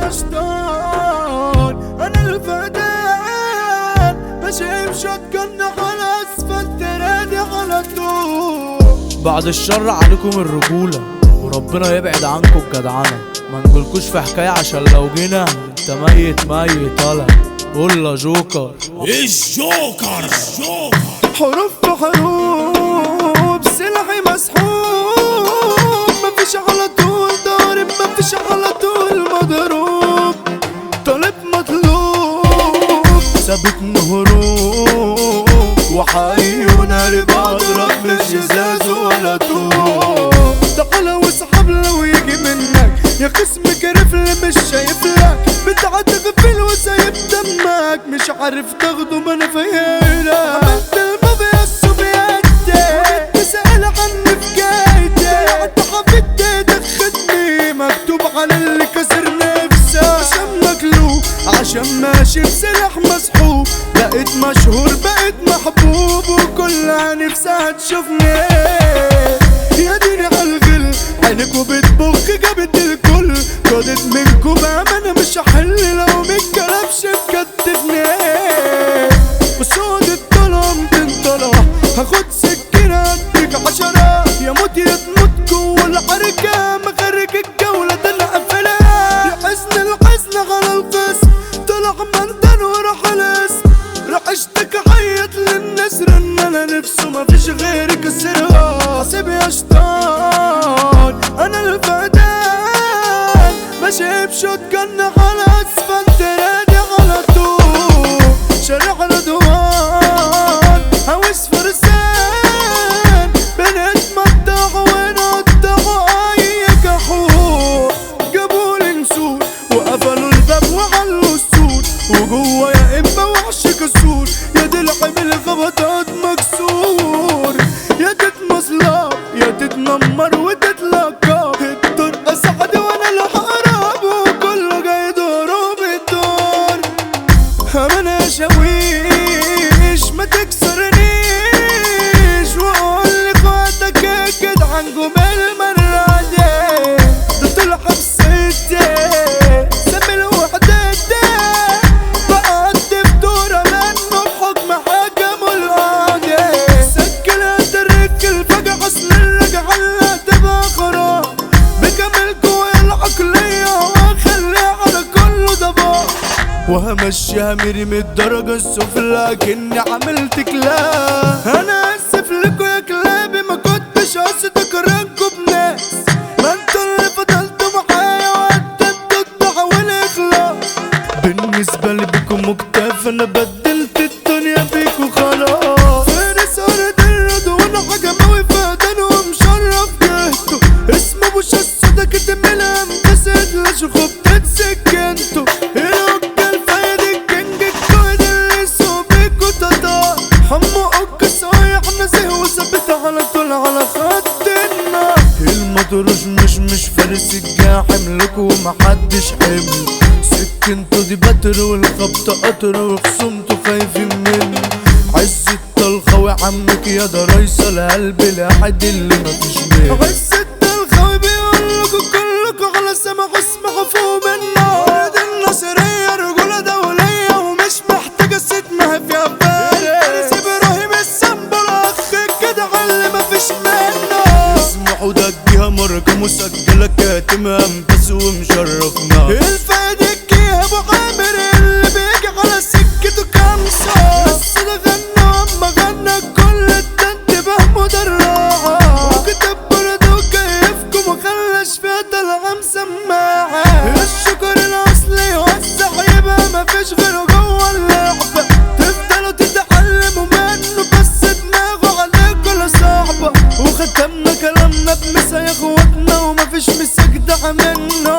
يا شطان انا الفدان ماشي بشوتجن على اسفلت رادي على طول. بعد الشر عليكم الرجولة وربنا يبعد عنكم الجدعنة. ما نقولكوش في حكاية عشان لو جينا انت ميت طالع. قول جوكر الجوكر حروف بحروب سلاحي مسحوب مفيش على طول ضارب مفيش على طول مضروب طالب مطلوب ثابت هروب وحيون ربا اضرب مش ازاز ولا طوب. تعالى واسحب لو يجي منك يا قسم كرفل مش شايف لك بتعتغفل وسايب دمك مش عارف تاخده ما انا فايلك. عملت الماضي السوفيتي تسأل عني في جايتي انت حبيت تدخدني مكتوب على اللي كسر نفسه عشان مكلوب عشان ماشي بسلاح مسحوب بقيت مشهور بقيت محبوب وكلها نفسها تشوفني. يا ديني عالغل عينكوا بتبخ جابت الكل خدت منكوا بأمانة مش هحل لو متكلمش بكتفني. وصوت الظلام تنطلع هاخد سكينة اديك 10 يا موت يا تموت جوا الحركة مخرج الجولة ده انا قفلها. يا حزن الحزن على القسم طلع مندن وراح الاسم راح اشتكى عيط للناس رن انا نفسه مفيش غيري كسرها. سيب يا شطان انا الفدان ماشي بشوتجن على اسفلت رادي على طول شارع رضوان هوس فرسان بنت مدعوا ونقطعوا اي جحور جابولي نسور وقفلوا الباب وعلوا السور وجوا يا اما وحش كسور يا دلع بالخبطات مكسور يا تتمصلب يا تتنمر وتتلقى الدور اسعد وانا الحراب وكله جاي دوره بالدور. انا شويش ما تكسرنيش وقول لي اخواتك اكد عنكم المرة دي ده طلع بسيتي سمي الوحدة بقضي بدورة منه بحكم حكمه القاضي سجلها تركل فجأة اصل الرجعة اللي تبقى خراب بكملكوا العقلية واخليها على كله ضباب وهمشيها ميري من الدرجة السفلى كني عملت كلاب. انا اسف لكوا يا كلابي ما كنتش قصد اكرهكوا بناس ما انتوا اللي فضلتوا معايا وقدمتوا الضحى والاخلاص. بالنسبة لي بيكوا مكتاف انا بدلت الدنيا بيكوا خلاص. فارس ارض الرضوان حجماوي فدان ومشرف جهته اسمه ابو شاسو ده كتم الانبسط لاشخوب تتسكنتوا حمو اوك صايح نزيه وثبت على طول على خط النار. المطروش مش فارس الجاحم لكم ومحدش حمل سكنتو دي بتر والخبط قطر وخصومتو خايفين مني. عز الطلخاوي عمك يا ده ريس القلب الواحد اللي مفيش منه. عز الطلخاوي بيقولكوا كلكوا على سما اسمعوا فوق منه. ولاد الناصرية رجولة دولية ومش محتاجة ست ما فيها بال. اسمحوا ده الجهة مركة مسجلة كاتمها مبس ومشرفنا. الفايد الجهة ابو عامر اللي بيجي على سكته كامسة بس ده غنى واما غنى كل ده انتباه مدرعة وكتب برضه كيفكم وخلش فيها طلعة مسماعة. الشكر الاصلي يوسع يبقى مفيش غيره جوه اللعبة تفضلوا تتعلموا منه بس دماغه عليكوا صعبة. وختمنا كلامنا بمسا يا اخواتنا ومفيش مسجدة منه.